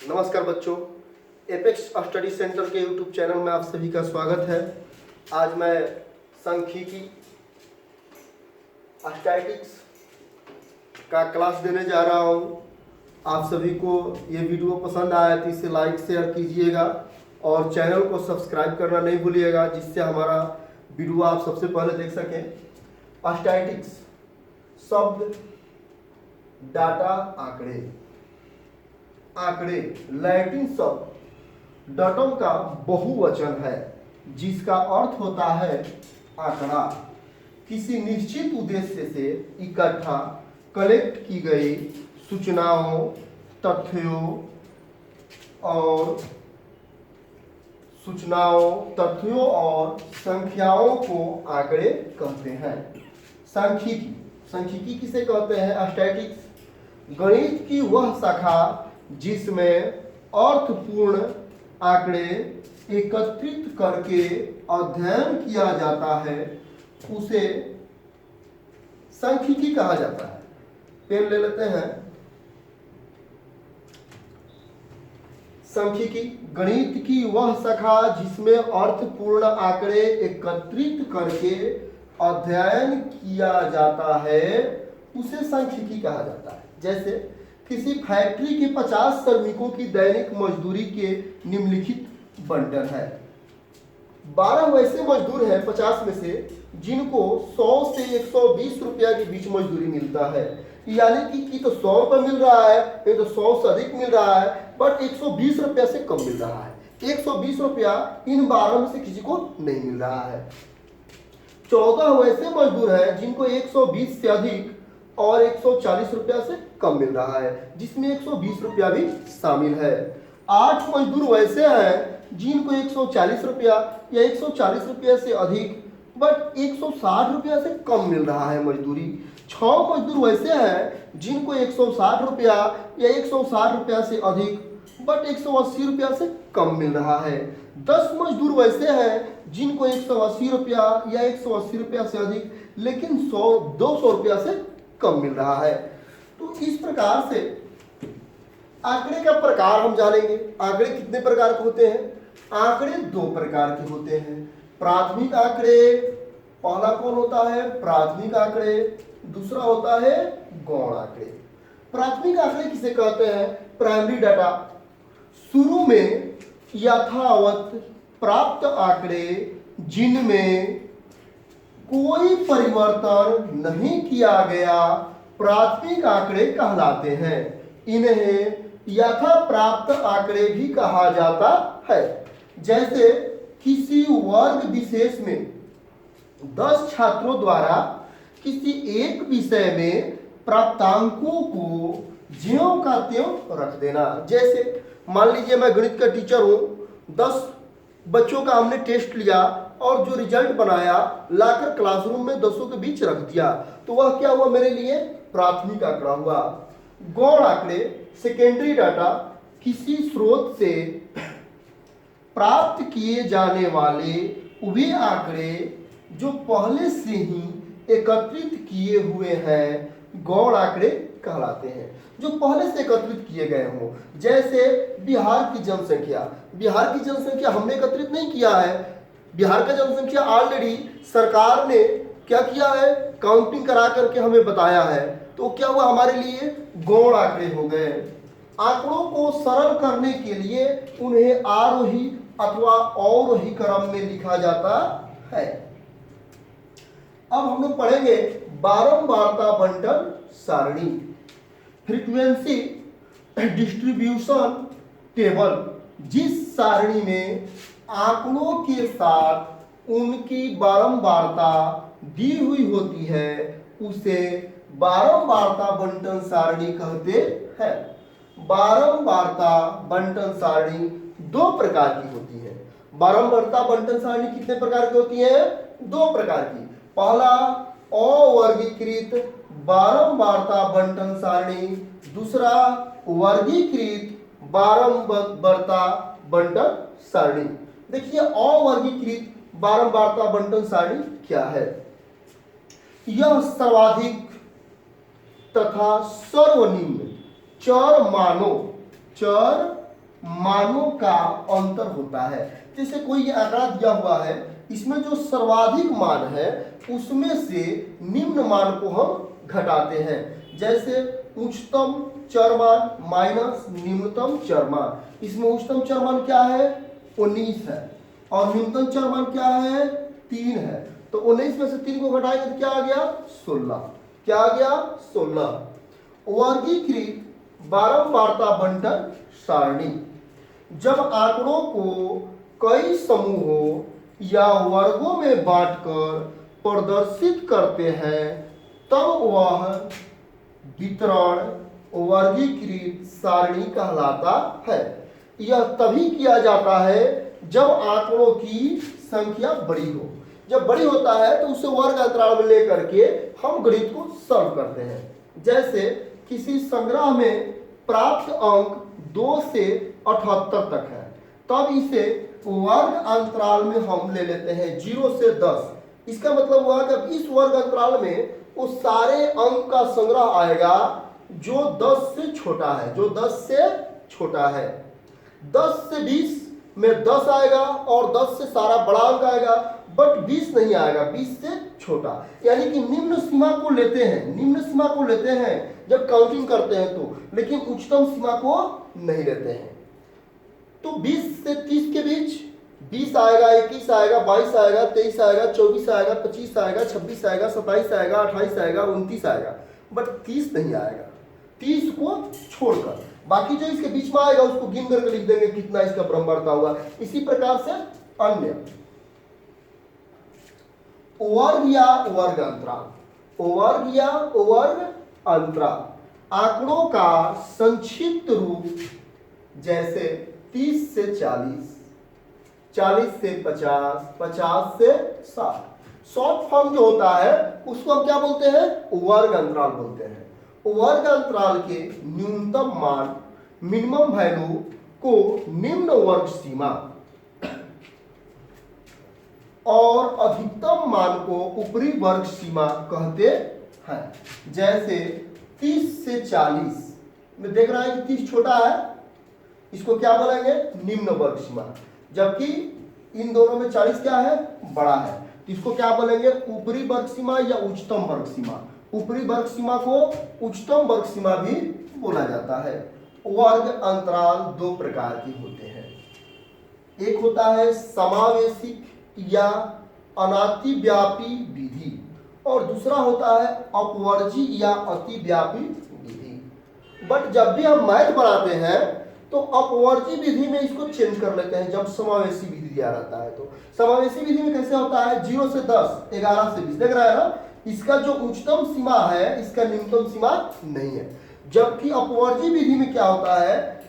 नमस्कार बच्चों, apex study centre के यूट्यूब चैनल में आप सभी का स्वागत है। आज मैं सांख्यिकी स्टैटिक्स का क्लास देने जा रहा हूँ। आप सभी को ये वीडियो पसंद आया तो इसे लाइक शेयर कीजिएगा और चैनल को सब्सक्राइब करना नहीं भूलिएगा, जिससे हमारा वीडियो आप सबसे पहले देख सकें। स्टैटिक्स शब्द डाटा आंकड़े लैटिन शब्द डाटम का बहुवचन है, जिसका अर्थ होता है आंकड़ा। किसी निश्चित उद्देश्य से इकट्ठा कलेक्ट की गई सूचनाओं, तथ्यों और संख्याओं को आंकड़े कहते हैं। सांख्यिकी किसे कहते हैं? स्टैटिक्स गणित की वह शाखा जिसमें अर्थपूर्ण आंकड़े एकत्रित करके अध्ययन किया जाता है, उसे सांख्यिकी कहा जाता है। पेन ले लेते हैं। सांख्यिकी गणित की वह शाखा जिसमें अर्थपूर्ण आंकड़े एकत्रित करके अध्ययन किया जाता है, उसे सांख्यिकी कहा जाता है। जैसे किसी फैक्ट्री के 50 श्रमिकों की दैनिक मजदूरी के निम्नलिखित बंटन है। 12 वैसे मजदूर हैं 50 में से जिनको 100 से 120 रुपया के बीच मजदूरी मिलता है। यानी कि तो 100 रुपये मिल रहा है, ये तो 100 से अधिक मिल रहा है, बट 120 रुपया से कम मिल रहा है। 120 रुपया इन 12 में से किसी को नहीं मिल रहा है। 14 वैसे मजदूर हैं जिनको 120 से अधिक और 140 रुपया से कम मिल रहा है, जिसमें 120 रुपया भी शामिल है। 8 मजदूर वैसे हैं जिनको 140 रुपया या 140 रुपया से अधिक बट 160 रुपया से कम मिल रहा है मजदूरी। 6 मजदूर वैसे हैं जिनको 160 रुपया या 160 रुपया से अधिक बट 180 रुपया से कम मिल रहा है। 10 मजदूर वैसे हैं जिनको 180 रुपया या 180 रुपया से अधिक लेकिन 200 रुपया से कम मिल रहा है। तो इस प्रकार से आंकड़े का प्रकार हम जानेंगे। आंकड़े कितने प्रकार के होते हैं? आंकड़े 2 प्रकार के होते हैं। प्राथमिक आंकड़े, पहला कौन होता है? प्राथमिक आंकड़े। दूसरा होता है गौण आंकड़े। प्राथमिक आंकड़े किसे कहते हैं? प्राइमरी डाटा, शुरू में यथावत प्राप्त आंकड़े जिनमें कोई परिवर्तन नहीं किया गया, प्राथमिक आंकड़े कहलाते हैं। इन्हें यथा प्राप्त आंकड़े भी कहा जाता है। जैसे किसी वर्ग विशेष में 10 छात्रों द्वारा किसी एक विषय में प्राप्तांकों को ज्यों का त्यों रख देना। जैसे मान लीजिए मैं गणित का टीचर हूं, 10 बच्चों का हमने टेस्ट लिया और जो रिजल्ट बनाया लाकर क्लासरूम में 10 के बीच रख दिया, तो वह क्या हुआ? मेरे लिए प्राथमिक आंकड़ा हुआ। गौण आंकड़े, सेकेंडरी डाटा, किसी स्रोत से प्राप्त किए जाने वाले वे आंकड़े जो पहले से ही एकत्रित किए हुए हैं, गौण आंकड़े कहलाते हैं। जो पहले से एकत्रित किए गए हों। जैसे बिहार की जनसंख्या हमने एकत्रित नहीं किया है। बिहार का जनसंख्या ऑलरेडी सरकार ने क्या किया है? काउंटिंग करा करके हमें बताया है। तो क्या हुआ? हमारे लिए गौण आंकड़े हो गए। आंकड़ों को सरल करने के लिए उन्हें आरोही अथवा अवरोही क्रम में लिखा जाता है। अब हम लोग पढ़ेंगे बारंबारता बंटन सारणी, फ्रीक्वेंसी डिस्ट्रीब्यूशन टेबल। जिस सारणी में आंकड़ों के साथ उनकी बारंबारता दी हुई होती है, उसे बारंबारता बंटन सारणी कहते हैं। बारंबारता बंटन सारणी 2 प्रकार की होती है। बारंबारता बंटन सारणी कितने प्रकार की होती है? 2 प्रकार की। पहला अवर्गीकृत बारंबारता बंटन सारणी, दूसरा वर्गीकृत बारंबारता बंटन सारणी। देखिए अवर्गीकृत बारंबारता बंटन सारणी क्या है? यह सर्वाधिक तथा सर्वनिम्न चर मानों का अंतर होता है। जैसे कोई ये आंकड़ा दिया हुआ है, इसमें जो सर्वाधिक मान है उसमें से निम्न मान को हम घटाते हैं। जैसे उच्चतम चर मान माइनस निम्नतम चर मान। इसमें उच्चतम चर मान क्या है? 19 है और न्यूनतम चर मान क्या है? 3 है। तो 19 में से 3 को घटाएंगे तो क्या आ गया? 16। क्या आ गया? 16। वर्गीकृत बारंबारता बंटन सारणी। जब आंकड़ों को कई समूहों या वर्गों में बांटकर प्रदर्शित करते हैं तब वह वितरण वर्गीकृत सारणी कहलाता है। यह तभी किया जाता है जब आंकड़ों की संख्या बड़ी हो। जब बड़ी होता है तो उसे वर्ग अंतराल में लेकर के हम गणित को सॉल्व करते हैं। जैसे किसी संग्रह में प्राप्त अंक 2 से 78 तक है, तब इसे वर्ग अंतराल में हम ले लेते हैं 0 से 10। इसका मतलब हुआ कि इस वर्ग अंतराल में वो सारे अंक का संग्रह आएगा जो 10 से छोटा है, जो 10 से छोटा है। 10 से 20 में 10 आएगा और 10 से सारा बड़ा अंक आएगा, बट 20 नहीं आएगा, 20 से छोटा। यानी कि निम्न सीमा को लेते हैं, निम्न सीमा को लेते हैं जब काउंटिंग करते हैं तो, लेकिन उच्चतम सीमा को नहीं लेते हैं। तो 20 से 30 के बीच 20 आएगा, 21 आएगा, 22 आएगा, 23 आएगा, 24 आएगा, 25 आएगा, 26 आएगा, 27 आएगा, 28 आएगा, 29 आएगा, बट 30 नहीं आएगा। 30 को छोड़कर बाकी जो इसके बीच में आएगा उसको गिन करके लिख देंगे कितना इसका बराबरता हुआ। इसी प्रकार से अन्य वर्ग या वर्ग अंतराल, वर्ग या वर्ग अंतराल आंकड़ों का संक्षिप्त रूप, जैसे 30 से 40, 40 से 50, 50 से 60। शॉर्ट फॉर्म जो होता है उसको हम क्या बोलते हैं? वर्ग अंतराल बोलते हैं। वर्ग अंतराल के न्यूनतम मान मिनिमम वैल्यू को निम्न वर्ग सीमा और अधिकतम मान को ऊपरी वर्ग सीमा कहते हैं। जैसे 30 से 40 में देख रहा है कि 30 छोटा है, इसको क्या बोलेंगे? निम्न वर्ग सीमा। जबकि इन दोनों में 40 क्या है? बड़ा है, तो इसको क्या बोलेंगे? ऊपरी वर्ग सीमा या उच्चतम वर्ग सीमा। ऊपरी वर्ग सीमा को उच्चतम वर्ग सीमा भी बोला जाता है। वर्ग अंतराल 2 प्रकार के होते हैं। एक होता है समावेशिक या अनातिव्यापी विधि और दूसरा होता है अपवर्जी या अतिव्यापी विधि। बट जब भी हम मैथ बनाते हैं तो अपवर्जी विधि में इसको चेंज कर लेते हैं जब समावेशी विधि दिया रहता है। तो समावेशी विधि में कैसे होता है? 0 से 10, 11 से 20, देख रहा है ना? इसका जो उच्चतम सीमा है इसका निम्नतम सीमा नहीं है। जबकि अपवर्जी विधि में क्या होता है?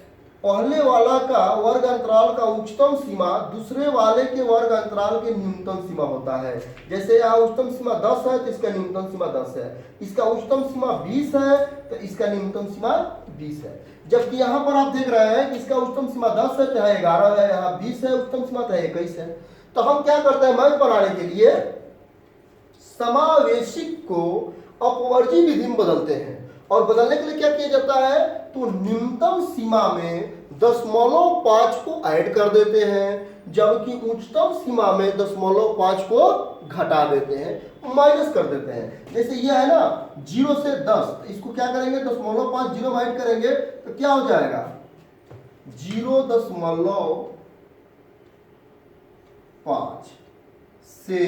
पहले वाला का वर्ग अंतराल का उच्चतम सीमा दूसरे वाले के वर्ग अंतराल के न्यूनतम सीमा होता है। जैसे यहाँ उच्चतम सीमा 10 है तो इसका न्यूनतम सीमा 10 है, इसका उच्चतम सीमा 20 है तो इसका न्यूनतम सीमा 20 है। जबकि यहाँ पर आप देख रहे हैं कि इसका उच्चतम सीमा 10 है, चाहे 11 है, यहाँ 20 है, उच्चतम सीमा चाहे 21 है। तो हम क्या करते हैं? मैथ बनाने के लिए समावेशिक को अपवर्जी विधि में बदलते हैं। और बदलने के लिए क्या किया जाता है? तो न्यूनतम सीमा में 0.5 को ऐड कर देते हैं, जबकि उच्चतम सीमा में 0.5 को घटा देते हैं, माइनस कर देते हैं। जैसे ये है ना 0 से 10, तो इसको क्या करेंगे? 0.5 0 ऐड करेंगे तो क्या हो जाएगा? 0.5 से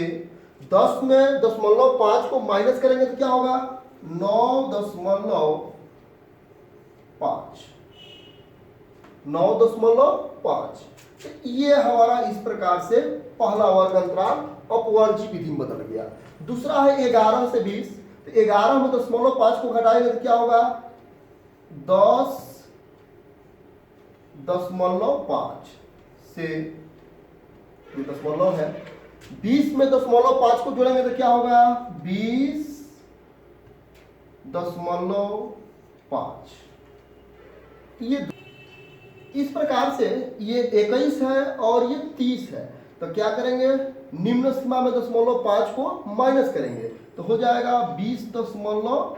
10 में 0.5 को माइनस करेंगे तो क्या होगा? 9.5। 9.5। तो ये हमारा इस प्रकार से पहला वर्ग अंतराल अपवर्जी विधि में बदल गया। दूसरा है 11 से 20, तो 11 में 0.5 को घटाएंगे तो क्या होगा? 10.5 से, ये दशमलव है, 20 में 0.5 को जोड़ेंगे तो क्या होगा? 20.5। ये इस प्रकार से ये 21 है और ये 30 है। तो क्या करेंगे? निम्न सीमा में 0.5 को माइनस करेंगे तो हो जाएगा 20.5।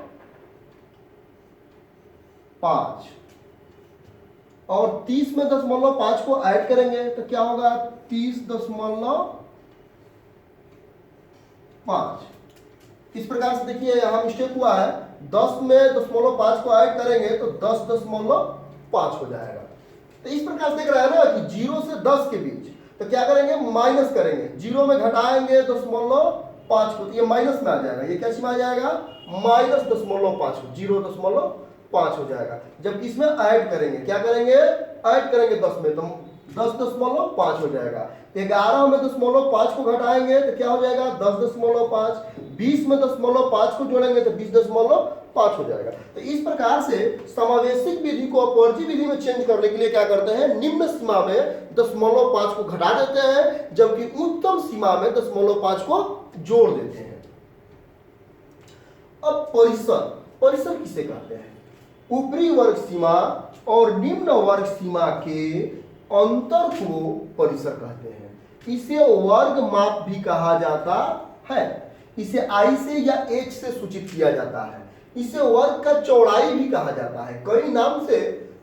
और 30 में 0.5 को ऐड करेंगे तो क्या होगा 30.5। इस प्रकार से देखिए यहां मिस्टेक हुआ है, 10 में 0.5 को ऐड करेंगे तो 10.5 हो जाएगा। तो इस प्रकार से देख रहे हैं ना कि 0 से 10 के बीच, तो क्या करेंगे माइनस करेंगे, 0 में घटाएंगे 0.5 को, तो ये माइनस में आ जाएगा, ये क्या में आ जाएगा -0.5, 0.5 हो जाएगा। जबकि इसमें ऐड करेंगे, क्या करेंगे ऐड करेंगे 10 में, तो 10.5 हो जाएगा। 11 में 0.5 को घटाएंगे तो क्या हो जाएगा 10.5, 20 में 0.5 को जोड़ेंगे तो 20.5 हो जाएगा। तो इस प्रकार से समावेशिक विधि को अपवर्जी विधि में चेंज करने के लिए क्या करते हैं, निम्न सीमा में 0.5 को घटा देते हैं, जबकि उत्तम सीमा में 0.5 को जोड़ देते हैं। अब परिसर किसे कहते हैं, ऊपरी वर्ग सीमा और निम्न वर्ग सीमा के अंतर को परिसर कहते हैं। इसे वर्ग माप भी कहा जाता है, इसे आई से या एच से सूचित किया जाता है, इसे वर्ग का चौड़ाई भी कहा जाता है, कई नाम से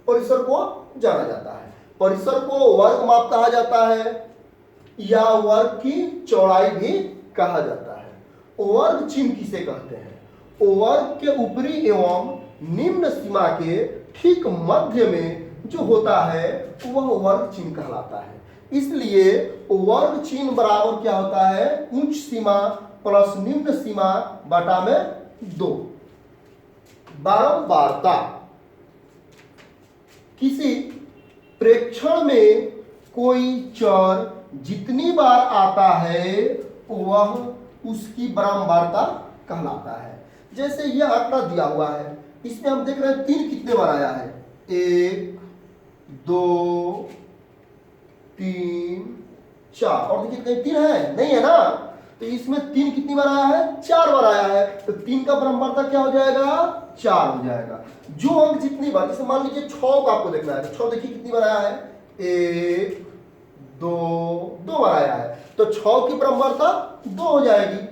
परिसर को जाना जाता है। परिसर को वर्ग माप कहा जाता है या वर्ग की चौड़ाई भी कहा जाता है। वर्ग चिन्ह किसे कहते हैं, वर्ग के ऊपरी एवं निम्न सीमा के ठीक मध्य में जो होता है वह वर्ग चिन्ह कहलाता है। इसलिए वर्ग चिन्ह बराबर क्या होता है, उच्च सीमा प्लस निम्न सीमा बटा में 2। बारंबारता, किसी प्रेक्षण में कोई चर जितनी बार आता है वह उसकी बारंबारता कहलाता है। जैसे यह आंकड़ा दिया हुआ है, इसमें हम देख रहे हैं 3 कितने बार आया है, 1 2 3 4, और देखिए कहीं 3 है नहीं है ना, तो इसमें 3 कितनी बार आया है, 4 बार आया है, तो 3 का बारंबारता क्या हो जाएगा 4 हो जाएगा। जो अंक जितनी बार, जैसे मान लीजिए 6 का आपको देखना है, तो 6 देखिए कितनी बार आया है, 1 2 बार आया है, तो 6 की बारंबारता 2 हो जाएगी।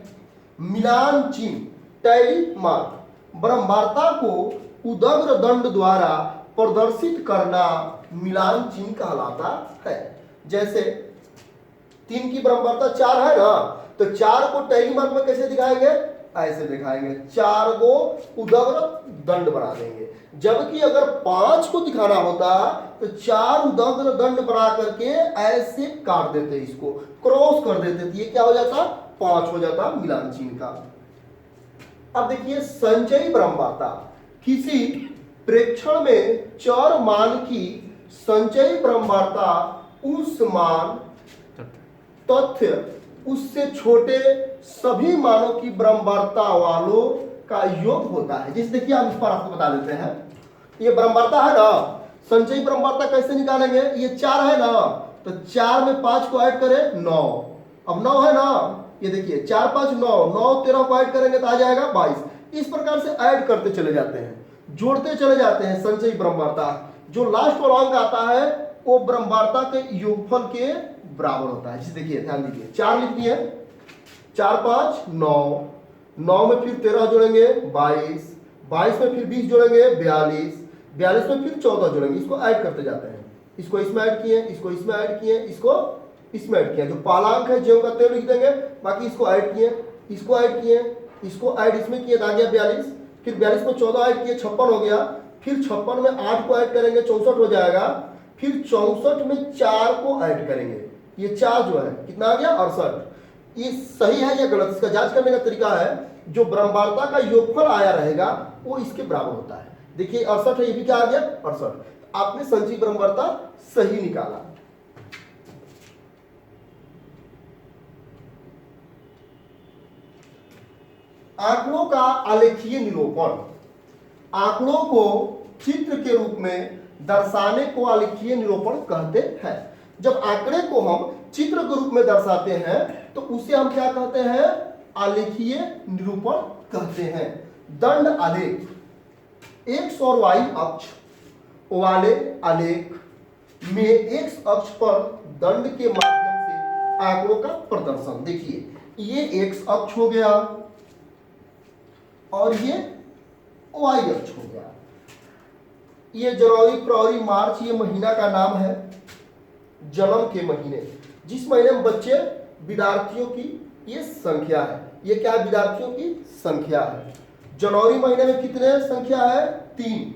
मिलान चिन्ह टैली मार्क, बारंबारता को उदग्र दंड द्वारा प्रदर्शित करना मिलान चिन्ह कहलाता है। जैसे 3 की बारंबारता 4 है ना, तो 4 को टैली मार्क में कैसे दिखाएंगे, ऐसे दिखाएंगे, 4 को उदग्र दंड बना देंगे। जबकि अगर 5 को दिखाना होता तो 4 उदग्र दंड बना करके ऐसे काट देते, इसको क्रॉस कर देते, तो ये क्या हो जाता 5 हो जाता मिलान चिन्ह का। अब देखिए संचयी बारंबारता, किसी प्रेक्षण में चर मान की संचयी बारंबारता उस मान तथ्य उससे छोटे सभी मानों की बारंबारता वालों का योग होता है। जैसे देखिए हम इस पर आपको बता देते हैं, ये बारंबारता है ना, संचयी बारंबारता कैसे निकालेंगे, ये 4 है ना, तो 4 में 5 को ऐड करें 9, अब 9 है ना, ये देखिए 4 5 9, 9 13 को ऐड करेंगे तो आ जाएगा 22। इस प्रकार से ऐड करते चले जाते हैं, जोड़ते चले जाते हैं संचयी बारंबारता। जो लास्ट वाला अंक आता है वो बारंबारता के योगफल के बराबर होता है। जिसे देखिए ध्यान दीजिए, 4 लिख दिए, 4 5 9, 9 में फिर 13 जोड़ेंगे 22, 22 में फिर 20 जोड़ेंगे 42, 42 में फिर 14 जोड़ेंगे, इसको ऐड करते जाते हैं, इसको इसमें ऐड किए, इसको इसमें ऐड किए, इसको इसमें ऐड किया, जो पालांक है ज्यों का त्यों लिख देंगे, बाकी इसको ऐड किए, इसको ऐड किए, इसको ऐड इसमें किए, आ गया 42, फिर 42 में 14 ऐड किए 56 हो गया, फिर 56 में 8 को ऐड करेंगे 64 हो जाएगा, फिर 64 में 4 को ऐड करेंगे, ये 4 जो है कितना आ गया 68। ये सही है या गलत, इसका जांच करने का तरीका है, जो बारंबारता का योगफल आया रहेगा वो इसके बराबर होता है। देखिए 68 है, ये भी क्या आ गया 68, आपने संचयी बारंबारता सही निकाला। आंकड़ों का आलेखीय निरूपण, आंकड़ों को चित्र के रूप में दर्शाने को आलेखीय निरूपण कहते हैं। जब आंकड़े को हम चित्र के रूप में दर्शाते हैं तो उसे हम क्या कहते हैं, आलेखीय निरूपण कहते हैं। दंड आलेख, एक्स और वाई अक्ष वाले आलेख में एक्स अक्ष पर दंड के माध्यम से आंकड़ों का प्रदर्शन। देखिए ये एक्स अक्ष हो गया और ये वाई अक्ष हो गया। ये जनवरी, फरवरी, मार्च ये महीना का नाम है, जन्म के महीने, जिस महीने में बच्चे विद्यार्थियों की ये संख्या है। ये क्या है? विद्यार्थियों की संख्या है। जनवरी महीने में कितने संख्या है? 3,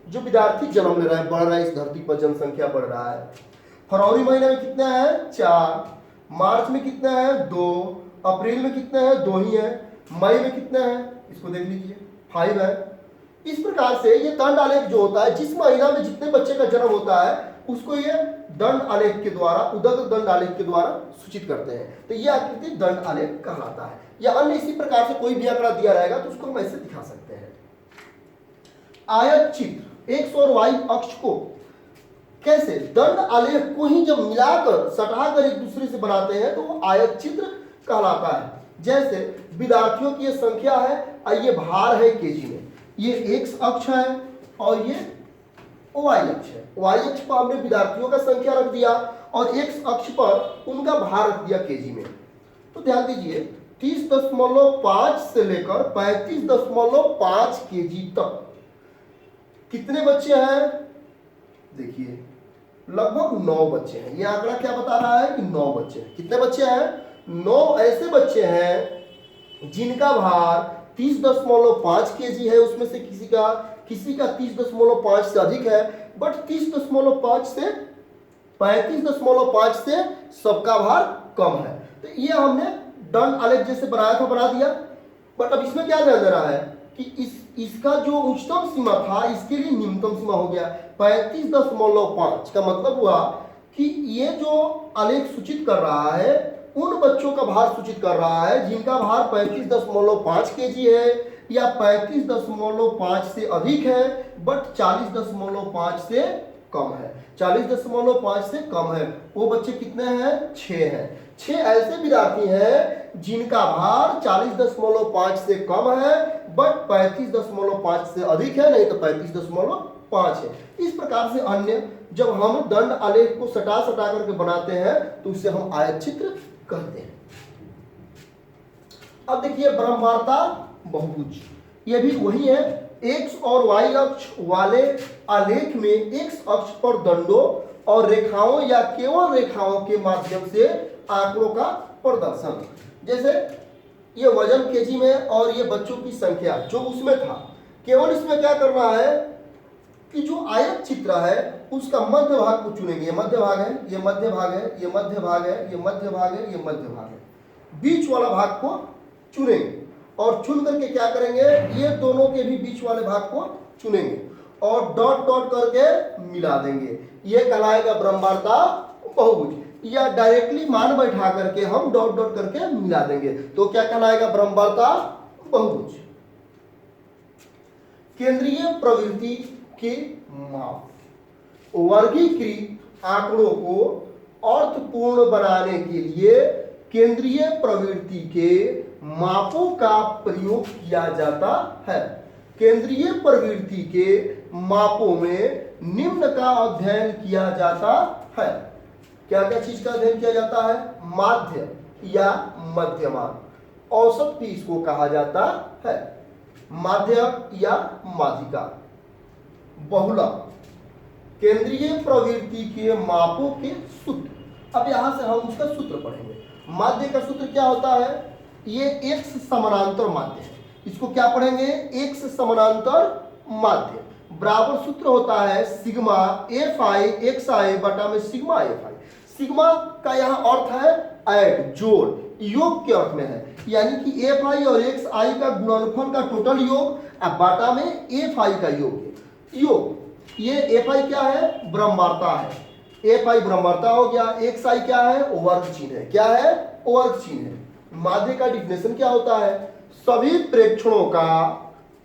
जो विद्यार्थी जन्म ले रहा है, बढ़ रहा है, इस धरती पर जनसंख्या बढ़ रहा है। फरवरी महीने में कितना है? 4। मार्च में कितना है? 2। अप्रैल में कितना है? 2 ही है। मई में कितना है? इसको देख लीजिए, 5 है। इस प्रकार से ये दंड आलेख जो होता है, जिस महीना में जितने बच्चे का जन्म होता है उसको ये दंड आलेख के द्वारा, उदक दंड आलेख के द्वारा सूचित करते हैं। तो ये आकृति दंड आलेख कहलाता है। या अन्य इसी प्रकार से कोई भी आंकड़ा दिया रहेगा तो उसको हम ऐसे दिखा सकते हैं। आयत चित्र एक्स और वाई अक्ष को कैसे, दंड आलेख को ही जब मिलाकर सटाकर एक दूसरे से बनाते हैं तो वो आयत चित्र कहलाता है। जैसे विद्यार्थियों की ये संख्या है और ये भार है केजी में, ये एक्स अक्ष है और ये वाई अक्ष है। वाई अक्ष पर हमने विद्यार्थियों का संख्या रख दिया और एक्स अक्ष पर उनका भार रख दिया केजी में। तो ध्यान दीजिए 30.5 से लेकर 35.5 केजी तक कितने बच्चे हैं? देखिए लगभग 9 बच्चे हैं। ये आंकड़ा क्या बता रहा है कि 9 बच्चे हैं। कितने बच्चे हैं? 9 ऐसे बच्चे हैं जिनका भार 30.5 केजी है। उसमें से किसी का 30.5 से अधिक है, बट 30.5 से 35.5 से सबका भार कम है। तो ये हमने दंड आलेख जैसे बनाया था, बना दिया। बट अब इसमें क्या ध्यान दे रहा है कि इसका जो उच्चतम सीमा था इसके लिए निम्नतम सीमा हो गया 35.5 का मतलब हुआ कि ये जो आलेख सूचित कर रहा है उन बच्चों का भार सूचित कर रहा है जिनका भार 35.5 केजी है या 35.5 से अधिक है, बट 40.5 से कम है। 40.5 से कम है। वो बच्चे कितने हैं? 6 हैं। 6 ऐसे विद्यार्थी हैं जिनका भार 40.5 से कम है, बट 35.5 से अधिक है, नहीं तो 35.5 है। इस प्रकार से अन्य जब हम दंड आलेख को सटा करके बनाते हैं तो उसे हम आयत चित्र कहते हैं। अब देखिए ब्रह्मांडता बहुभुज, ये भी वही है। एक्स और वाई अक्ष वाले आलेख में एक्स अक्ष पर दंडों और रेखाओं या केवल रेखाओं के माध्यम से आंकड़ों का प्रदर्शन। जैसे ये वजन केजी में और ये बच्चों की संख्या जो उसमें था, केवल इसमें क्या करना है कि जो आयत चित्र है उसका मध्य भाग को चुनेंगे। ये मध्य भाग है, ये मध्य भाग है, ये मध्य भाग है, ये मध्य भाग है, ये मध्य भाग है। बीच वाला भाग को चुनेंगे और चुन करके क्या करेंगे, ये दोनों के भी बीच वाले भाग को चुनेंगे और डॉट डॉट करके मिला देंगे। ये कहलाएगा ब्रह्मांडता बहुभुज। या डायरेक्टली मान बैठा करके हम डॉट डॉट करके मिला देंगे तो क्या कहलाएगा? ब्रह्मांडता बहुभुज। केंद्रीय प्रवृत्ति के माप, वर्गीकृत आंकड़ों को अर्थपूर्ण बनाने के लिए केंद्रीय प्रवृत्ति के मापों का प्रयोग किया जाता है। केंद्रीय प्रवृत्ति के मापों में निम्न का अध्ययन किया जाता है। क्या क्या चीज का अध्ययन किया जाता है? माध्य या मध्यमान, औसत भी इसको कहा जाता है। माध्यक या माध्यिका, बहुलक, केंद्रीय प्रवृत्ति के मापों के सूत्र। अब यहां से हम उसका सूत्र पढ़ेंगे। माध्य का सूत्र क्या होता है? ये एक्स समानांतर माध्य है। इसको क्या पढ़ेंगे? एक्स समानांतर माध्य बराबर सूत्र होता है sigma F I X I बटा में सिग्मा एफ आई। सिग्मा का यहाँ अर्थ है ऐड, जोड़, योग के अर्थ में है, यानी कि एफ आई और एक्स आई का गुणनफल का टोटल योग बाटा में एफ आई का योग है। योग, ये एफ आई क्या है? ब्रह्मांडता है। एफ आई ब्रह्मांडता हो गया। एक्स आई क्या है? वर्ग चिन्ह है। क्या है? वर्ग चिन्ह है। माध्य का डिफिनेशन क्या होता है? सभी प्रेक्षणों का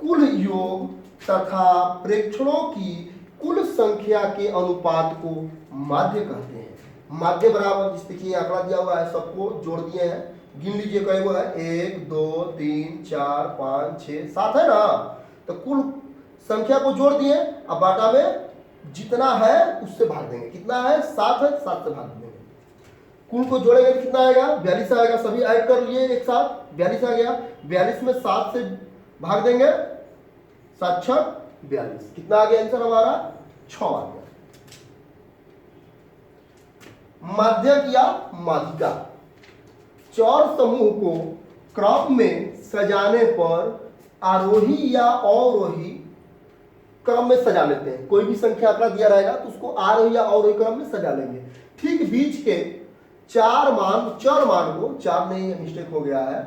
कुल योग तथा प्रेक्षणों की कुल संख्या के अनुपात को माध्य कहते हैं। माध्य बराबर, जिस देखिए आंकड़ा दिया हुआ है, सबको जोड़ दिए हैं, गिन लीजिए कई वो है, 1 2 3 4 5 6 7 है ना। तो कुल संख्या को जोड़ दिए, अब बाटा में जितना है उससे भाग देंगे। कितना है? 7 है, 7 से भाग देंगे। कुल को जोड़ेंगे तो कितना आएगा? 42 आएगा। सभी ऐड कर लिए एक साथ, 42 आ गया। 42 में 7 से भाग देंगे, 7 6 42। कितना आ गया आंसर हमारा? 6 आ गया। माध्यक या माध्यिका, चौर समूह को क्रम में सजाने पर आरोही या अवरोही क्रम में सजा लेते हैं। कोई भी संख्या आंकड़ा दिया रहेगा तो उसको आरोही या अवरोही क्रम में सजा लेंगे। ठीक बीच के चर मान को, चार नहीं मिस्टेक हो गया है,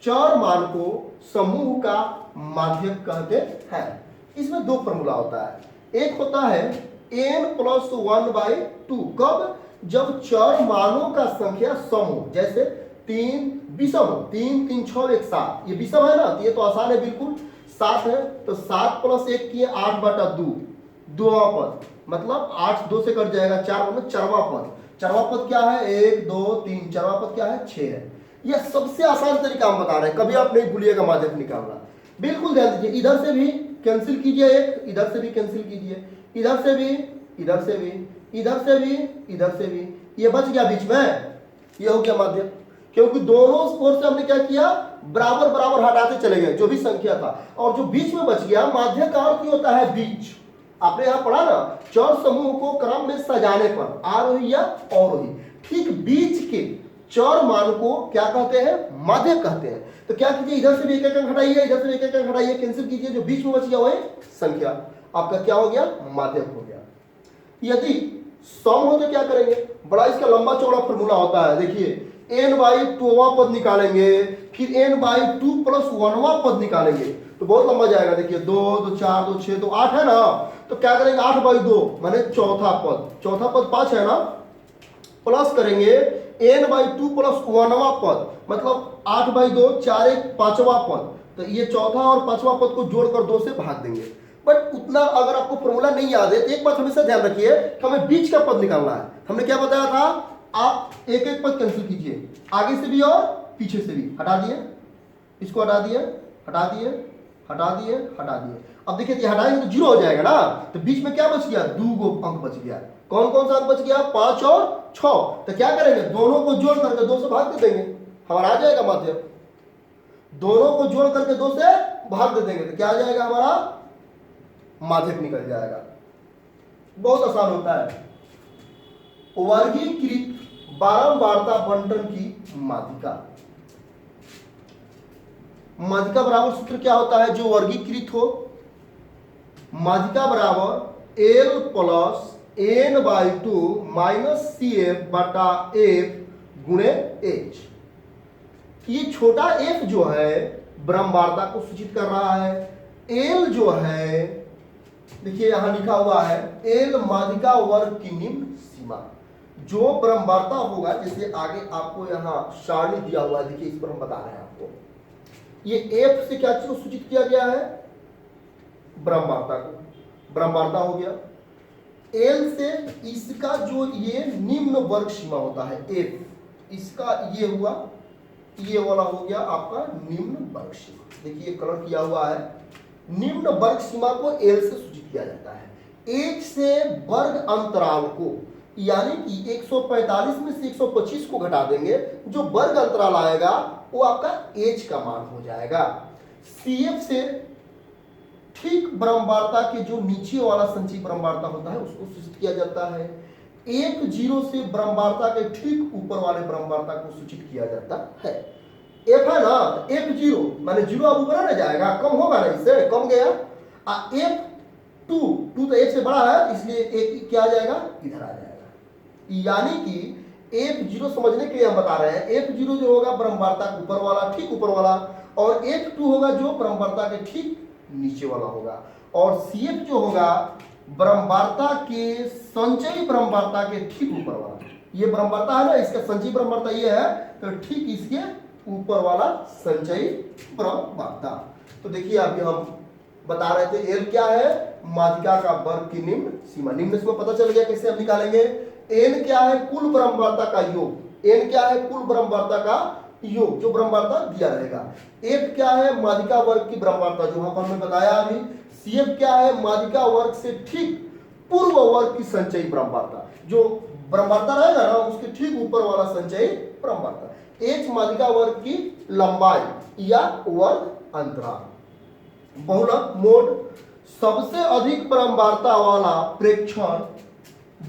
चर मान को समूह का माध्यक कहते हैं। इसमें दो फॉर्मूला होता है, एक होता है n+1/2। कब? जब चर मानों का संख्या सम हो, जैसे 3 विषम हो, 3 3 6 1 7, ये विषम है ना, तो ये तो आसान है बिल्कुल। 7 है तो 7 + 1 किए 8/2, दोवां पद, मतलब 8 2 से कट जाएगा, 4 मतलब चरवा पद। चरवा पद क्या है? 1 2 3, चरवा पद क्या है? 6 है। यह सबसे आसान तरीका हम बता रहे हैं, कभी आप नहीं भूलिएगा माध्यक निकालना। बिल्कुल ध्यान दीजिए, इधर से भी कैंसिल कीजिए, एक इधर से भी कैंसिल कीजिए, इधर से भी, इधर से भी, इधर से भी, इधर से भी, ये बच गया बीच में, ये हो गया माध्यक। क्योंकि दोनों ओर से हमने क्या किया? बराबर बराबर हटाते चले गए जो भी संख्या था, और जो बीच में बच गया, माध्यक का अर्थ होता है बीच। आपने यहां पढ़ा ना, चौर समूह को क्रम में सजाने पर आरोही या अवरोही, ठीक बीच के चौर मान को क्या कहते हैं? माध्यक कहते हैं। तो क्या कीजिए, इधर से भी एक अंक हटाइए, इधर से भी एक अंक हटाइए, कैंसिल कीजिए, जो बीच में बच गया वही संख्या आपका क्या हो गया? माध्यक हो गया। यदि सम हो तो क्या करेंगे? बड़ा इसका लंबा चौड़ा फॉर्मूला होता है, देखिए n/2वां पद निकालेंगे, फिर n/2 + 1वां पद निकालेंगे, तो बहुत लंबा जाएगा। देखिए 2 2 4 2 6 2 8 है ना, तो क्या करेंगे? 8/2 माने चौथा पद, चौथा पद 5 है ना, प्लस करेंगे n/2 + 1वां पद, मतलब 8/2 4 1 5वां पद, तो ये चौथा और 5वां पद को जोड़कर 2 से भाग देंगे। बट उतना अगर आपको फॉर्मूला नहीं याद है तो एक बात हमेशा ध्यान रखिए कि हमें बीच का पद निकालना है। हमने क्या बताया था? आप एक एक पद कैंसिल कीजिए, आगे से भी और पीछे से भी। हटा दिए, इसको हटा दिए, हटा दिए, हटा दिए, हटा दिए। अब देखिए ये हटाएंगे तो 0 हो जाएगा ना, तो बीच में क्या बच गया? 2 अंक बच गया। कौन कौन सा अंक बच गया? 5 और 6। तो क्या करेंगे? दोनों को जोड़ करके 2 से भाग दे देंगे, हमारा आ जाएगा माध्यक। दोनों को जोड़ करके 2 से भाग दे देंगे तो क्या आ जाएगा? हमारा माध्यक निकल जाएगा। बहुत आसान होता है। वर्गीकृत बारंबारता बंटन की माध्यिका। माध्यिका बराबर सूत्र क्या होता है? जो वर्गीकृत हो, माध्यिका बराबर L + n/2 - CF/F गुणे H। ये छोटा f जो है बारंबारता को सूचित कर रहा है। L जो है, देखिए यहां लिखा हुआ है L माध्यिका वर्ग की निम्न सीमा। जो बारंबारता होगा, जैसे आगे आपको यहां सारणी दिया हुआ है, देखिए इस पर हम बता रहे हैं आपको। ये f से क्या चीज को सूचित किया गया है? बारंबारता को। बारंबारता हो गया। L से इसका जो ये निम्न वर्ग सीमा होता है f, इसका ये हुआ, ये वाला हो गया आपका निम्न वर्ग सीमा। देखिए कलर किया हुआ है। निम्न वर्ग सीमा को L से सूचित किया जाता है। एक से वर्ग अंतराल को, यानी कि 145 में से 125 को घटा देंगे, जो वर्ग अंतराल आएगा वो आपका H का मान हो जाएगा। CF से ठीक बारंबारता के जो नीचे वाला संचयी बारंबारता होता है उसको सूचित किया जाता है। 1 0 से बारंबारता के ठीक ऊपर वाले बारंबारता को सूचित किया जाता है। F है ना, F0 माने 0 अब ऊपर ना जाएगा, कम होगा ना, इससे कम गया। F2 2 तो 1 से बड़ा है, इसलिए 1 क्या आ जाएगा? इधर आ जाएगा। यानी कि F0 समझने के लिए हम बता रहे हैं, F0 जो होगा बारंबारता के ऊपर वाला, ठीक ऊपर वाला, और F2 होगा जो बारंबारता के ठीक नीचे वाला होगा, और CF जो होगा बारंबारता के संचयी बारंबारता के ठीक ऊपर वाला। ये बारंबारता है ना, इसका संचयी बारंबारता ये है, तो ठीक इसके ऊपर वाला संचयी बारंबारता। तो देखिए अभी हम बता रहे थे L क्या है? माध्यिका का वर्ग की निम्न सीमा। निम्न सीमा पता चल गया, कैसे हम निकालेंगे? N क्या है? कुल बारंबारता का योग। N क्या है? कुल बारंबारता का योग, जो बारंबारता दिया रहेगा। F क्या है? माध्यिका वर्ग की बारंबारता, जो वहां पर हमने बताया अभी। CF क्या है? माध्यिका वर्ग से ठीक पूर्व वर्ग की संचयी बारंबारता, जो बारंबारता रहेगा ना उसके ठीक ऊपर वाला संचयी बारंबारता। H माध्यिका वर्ग की लंबाई या वर्ग अंतराल। बहुलक मोड सबसे अधिक बारंबारता वाला प्रेक्षण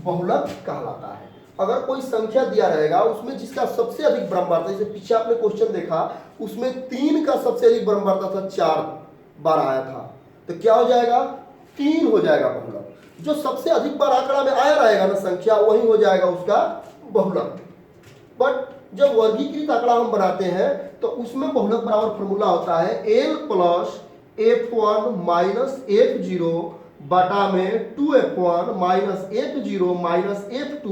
बहुलक कहलाता है। अगर कोई संख्या दिया रहेगा उसमें जिसका सबसे अधिक बारंबारता, जैसे पीछे आपने क्वेश्चन देखा उसमें 3 का सबसे अधिक बारंबारता था, 4 बार आया था, तो क्या हो जाएगा 3 हो जाएगा बहुलक। जो सबसे अधिक बार आंकड़ा में आया रहेगा ना संख्या, वही हो जाएगा उसका बहुलक। बट जब वर्गीकृत आंकड़ा हम बनाते हैं तो उसमें बहुलक बराबर फॉर्मूला होता है l plus f1 minus f0 बटा में 2f1 minus f0 minus f2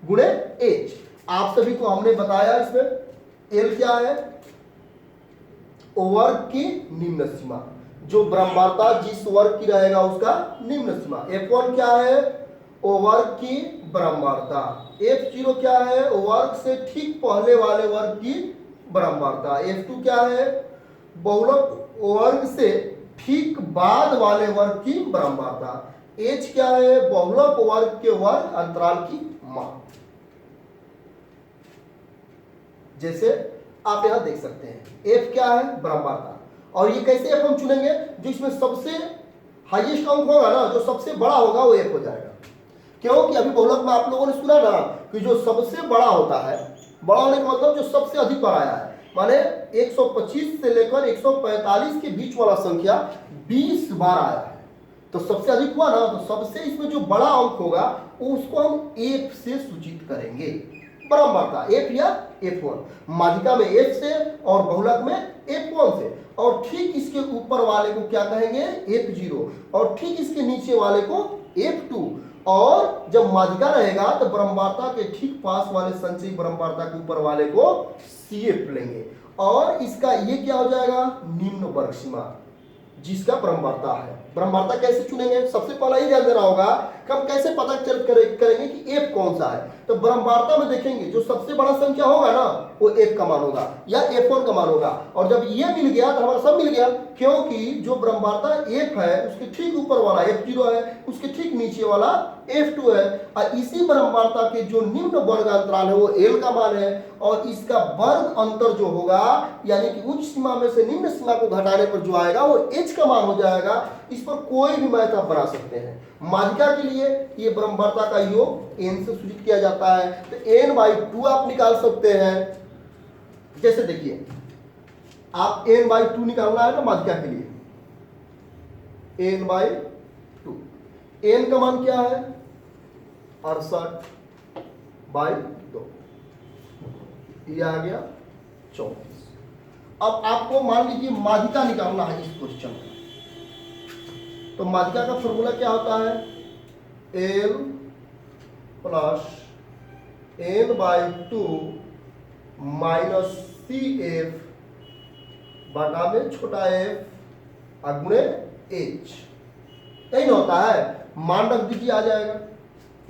गुणे h। आप सभी को हमने बताया इसमें l क्या है, वर्ग की निम्न सीमा, जो बारंबारता जिस वर्ग की रहेगा उसका निम्न सीमा। f1 क्या है, वर्ग की बारंबारता। f0 क्या है, वर्ग से ठीक पहले वाले वर्ग की बारंबारता। f2 क्या है, बहुलक वर्ग से ठीक बाद वाले वर्ग की बारंबारता। h क्या है, बहुलक वर्ग के वर्ग अंतराल की मान। जैसे आप यहां देख सकते हैं f क्या है, बारंबारता। और ये कैसे f हम चुनेंगे, जो इसमें सबसे हाईएस्ट अंक होगा ना, जो सबसे बड़ा होगा वो f हो जाएगा। क्योंकि अभी बहुलक में आप लोगों ने सुना ना कि जो सबसे बड़ा होता है, बड़ा होने का मतलब जो सबसे अधिक बार आया है, माने 125 से लेकर 145 के बीच वाला संख्या 20 बार आया है, तो सबसे अधिक हुआ ना, तो सबसे इसमें जो बड़ा अंक होगा उसको हम f से सूचित करेंगे। बारंबारता f या f1, माध्यिका में f से और बहुलक में f1 से, और ठीक इसके ऊपर वाले को क्या कहेंगे, f0, और ठीक इसके नीचे वाले को f2। और जब माध्यिका रहेगा तो बारंबारता के ठीक पास वाले संचयी बारंबारता के ऊपर वाले को CF लेंगे, और इसका ये क्या हो जाएगा, निम्न वर्ग सीमा, जिसका बारंबारता है। बारंबारता कैसे चुनेंगे, सबसे पहला ही ध्यान देना होगा कि हम कैसे पता करेंगे कि f कौन सा है। तो बारंबारता में देखेंगे जो सबसे बड़ा संख्या होगा ना वो f का मान होगा या f1 का मान होगा, और जब ये मिल गया तो हमारा सब मिल गया, क्योंकि जो बारंबारता f है उसके ठीक ऊपर वाला f0 है, उसके ठीक नीचे वाला f2 है, और इसी बारंबारता के जो निम्न वर्ग अंतराल है वो l का मान है, और इसका वर्ग अंतर जो होगा यानी कि उच्च सीमा में से निम्न सीमा को घटाने पर जो आएगा वो h का मान हो जाएगा। इस पर कोई भी मैथ आप बना सकते हैं। माध्यिका के लिए ये बारंबारता का योग n से सूचित किया जाता है, तो n/2 आप निकाल सकते हैं। जैसे देखिए आप n/2 निकालना है ना माध्यिका के लिए, n/2, n का मान क्या है 68/2, ये आ गया 34। अब आपको मान लीजिए माध्यिका निकालना है इस क्वेश्चन का, तो माध्यिका का फॉर्मूला क्या होता है, l plus n/2 minus CF बटा में छोटा f गुणे h, यही ना होता है। मान रख दीजिए, आ जाएगा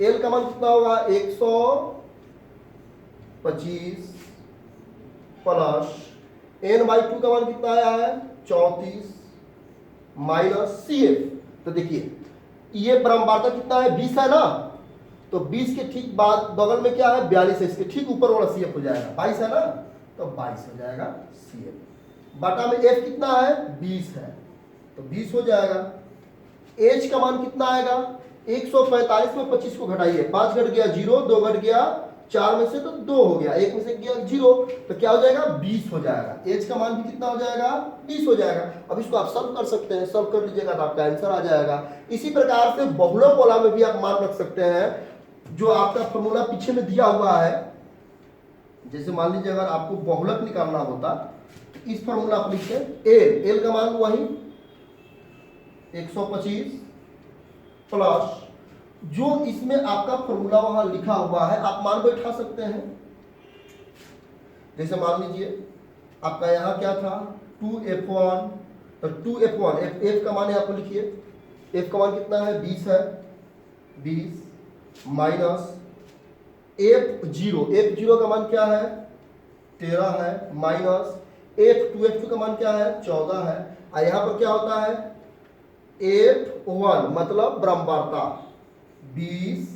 l का मान कितना होगा 125 प्लस n/2 का मान कितना आया है 34 माइनस CF। तो देखिए ये बारंबारता कितना है 20 है ना, तो 20 के ठीक बाद बगल में क्या है 42 है, इसके ठीक ऊपर वाला CF हो जाएगा 22 है ना, तो 22 हो जाएगा CF बटा में f कितना है 20 है, तो 20 हो जाएगा। h का मान कितना आएगा 145 में 25 को घटाइए, 5 घट गया 0, 2 घट गया 4 में से तो 2 हो गया, 1 में से गया 0, तो क्या हो जाएगा 20 हो जाएगा। h का मान भी कितना हो जाएगा 20 हो जाएगा। अब इसको आप सॉल्व कर सकते हैं, सॉल्व कर लीजिएगा तो आपका आंसर आ जाएगा। इसी प्रकार से बहुलक वाला में भी आप मान रख सकते हैं, जो आपका फॉर्मूला पीछे में दिया हुआ है। जैसे मान लीजिए अगर आपको बहुलक निकालना होता तो इस फॉर्मूला आप लिखते l का मान वही 125 प्लस जो इसमें आपका फॉर्मूला वहां लिखा हुआ है, आप मान बैठा सकते हैं। जैसे मान लीजिए आपका यहां क्या था 2f1, तो 2f1 f का मान आपको लिखिए, f का मान कितना है 20 है, 20 माइनस f0 का मान क्या है 13 है, माइनस f2 का मान क्या है 14 है, और यहां पर क्या होता है f1 मतलब बारंबारता 20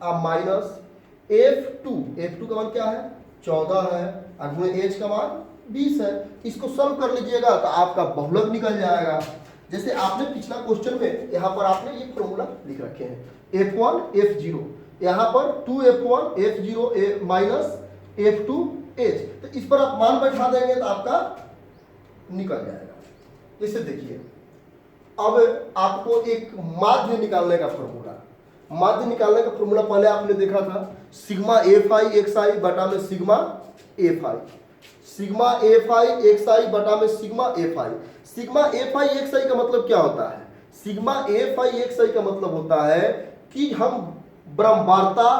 और माइनस f2 का मान क्या है 14 है, और गुणे h का मान 20 है। इसको सॉल्व कर लीजिएगा तो आपका बहुलक निकल जाएगा। जैसे आपने पिछला क्वेश्चन में यहाँ पर आपने ये फॉर्मूला लिख रखे हैं F1 F0, यहाँ पर 2F1 F0 minus F2 H, तो इस पर आप मान बैठा देंगे तो आपका निकल जाएगा। जैसे देखिए अब आपको एक माध्य निकालने का फॉर्मूला, माध्य निकालने का फॉर्मूला पहले आपने देखा था sigma F I X I बटा में sigma F I, sigma F I X I बटा में sigma F I. Sigma F I X I का मतलब क्या होता है? Sigma F I X I का मतलब होता है कि हम ब्रह्मांडता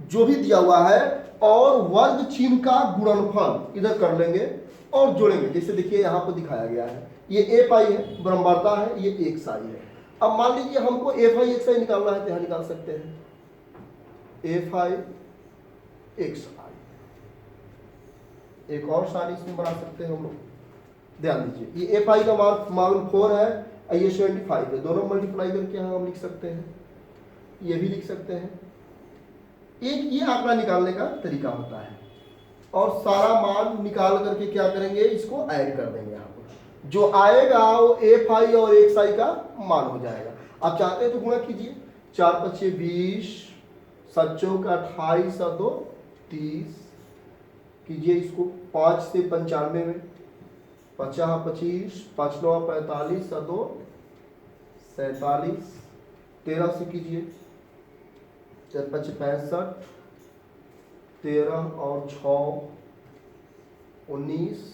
जो भी दिया हुआ है और वर्ग चिन्ह का गुणनफल इधर कर लेंगे और जोड़ेंगे। जैसे देखिए यहाँ पर दिखाया गया है ये एफ आई है, ब्रह्मांडता है, ये एक्स आई है। अब मान लीजिए हमको एफ आई एक्स आई निकालना है तो यहाँ निकाल सकते हैं एफ आई एक्स आई। एक और सारी इसमें बना सकते हैं हम लोग, ध्यान दीजिए ये एफ आई का मान 4 है, ये 75 है, दोनों मल्टीप्लाई करके हम लिख सकते हैं, ये भी लिख सकते हैं। एक ये आंकड़ा निकालने का तरीका होता है और सारा मान निकाल करके क्या करेंगे, इसको ऐड कर देंगे। यहाँ पर जो आएगा वो एफ आई और एक्स आई का मान हो जाएगा। आप चाहते हैं तो गुणा कीजिए, 4 पच्चे 20, 7 चौक 28 और 2 30 कीजिए इसको 5 से 95 में, 50 25, 5 9 45 और 2 47, 13 से कीजिए 4 5 65, 13 और 6 19,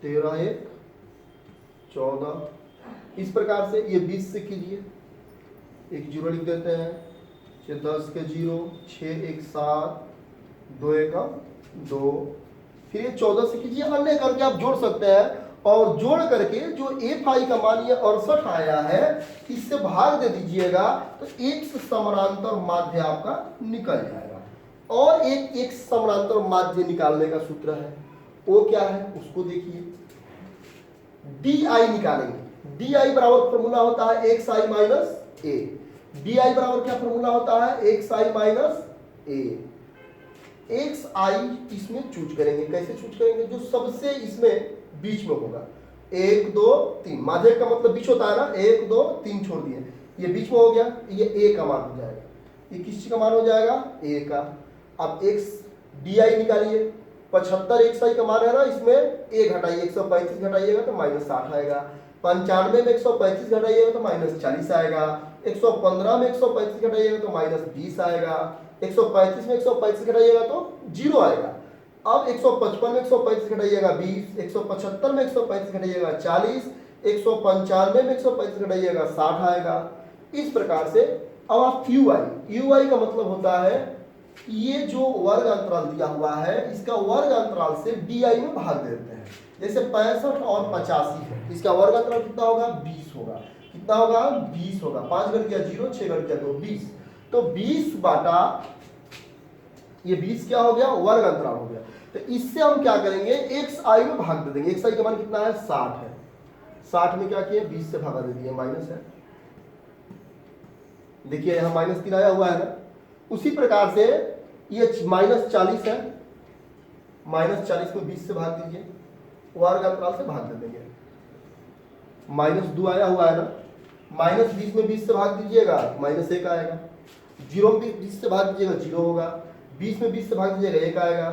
13 1 14। इस प्रकार से ये 20 से कीजिए, एक जीरो लिख देते हैं, 10 के 0, 6 1 7, 2 1 2, फिर ये 14 से कीजिए, अन्य करके आप जोड़ सकते हैं और जोड़ करके जो एफ आई का मान ये 68 आया है इससे भाग दे दीजिएगा तो एक समानांतर माध्य आपका निकल जाएगा। और एक समानांतर माध्य निकालने का सूत्र है, वो क्या है उसको देखिए, डी आई निकालेंगे। डी आई बराबर फॉर्मूला होता है x I minus A. D I बराबर क्या फॉर्मूला होता है, एक्स आई माइनस ए। एक्स आई इसमें चूज करेंगे, कैसे चूज करेंगे, जो सबसे इसमें बीच में होगा, 1 2 3, माध्य का मतलब बीच होता है ना, 1 2 3 छोड़ दिए, ये बीच में हो गया, ये ए का मान हो जाएगा, ये किस चीज का मान हो जाएगा, ए का। अब एक्स डी आई निकालिए, 75 एक्स आई का मान है ना, इसमें ए घटाइए, 135 घटाइएगा तो -60 आएगा, 95 में 135 घटाइएगा तो -40 आएगा, 115 में 135 घटाइएगा तो -20 आएगा, 135 में 135 घटाइएगा तो 0 आएगा। अब 155 में 135 घटाइएगा 20, 175 में 135 घटाइएगा 40, 195 में 135 घटाइएगा 60 आएगा। इस प्रकार से अब आप यू आई का मतलब होता है ये जो वर्ग अंतराल दिया हुआ है इसका वर्ग अंतराल से डी आई में भाग देते हैं। जैसे 65 और 85 है, इसका वर्ग अंतराल कितना होगा, 20 होगा। कितना होगा, 20 होगा। 5 घट गया 0, 6 घट गया 2, 20। तो 20 बाटा ये 20 क्या हो गया, वर्ग अंतराल हो गया। तो इससे हम क्या करेंगे, एक्स आई में भाग दे देंगे। एक्स आई का मान कितना है, 60 है। 60 में क्या किया, 20 से भागा दे दिया, माइनस है। देखिए यहाँ -3 आया हुआ है ना। उसी प्रकार से ये -40 है, -40 में 20 से भाग दीजिए, वर्ग अंतराल से भाग दे देंगे। -2 आया हुआ है ना, -20 में 20 से भाग दीजिएगा, -1 आएगा। 0 में 20 से भाग दीजिएगा, 0 होगा। 20 में 20 से भाग दीजिएगा, 1 आएगा।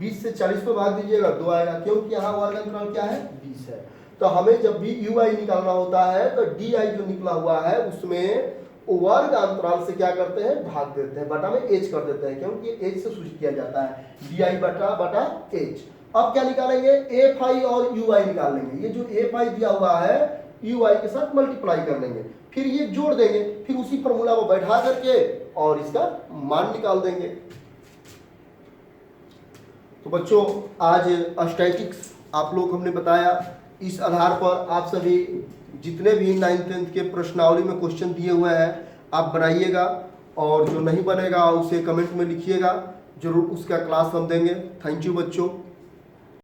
20 से 40 में भाग दीजिएगा, 2 आएगा, क्योंकि यहाँ वर्ग अंतराल क्या है, 20 है। तो हमें जब भी यू आई निकालना होता है तो डी आई जो निकला हुआ है उसमें वर्ग अंतराल से क्या करते हैं, भाग देते हैं, बटा में एच कर देते हैं, क्योंकि एच से सूचित किया जाता है, डी आई बटा एच। अब क्या निकालेंगे, एफ आई और यू आई निकाल लेंगे। ये जो एफ आई दिया हुआ है यू आई के साथ मल्टीप्लाई कर लेंगे, फिर ये जोड़ देंगे, फिर उसी फॉर्मूला को बैठा करके और इसका मान निकाल देंगे। तो बच्चों आज स्टैटिक्स आप लोग हमने बताया, इस आधार पर आप सभी जितने भी 9th 10th के प्रश्नावली में क्वेश्चन दिए हुए हैं आप बनाइएगा, और जो नहीं बनेगा उसे कमेंट में लिखिएगा, जरूर उसका क्लास हम देंगे। थैंक यू बच्चों।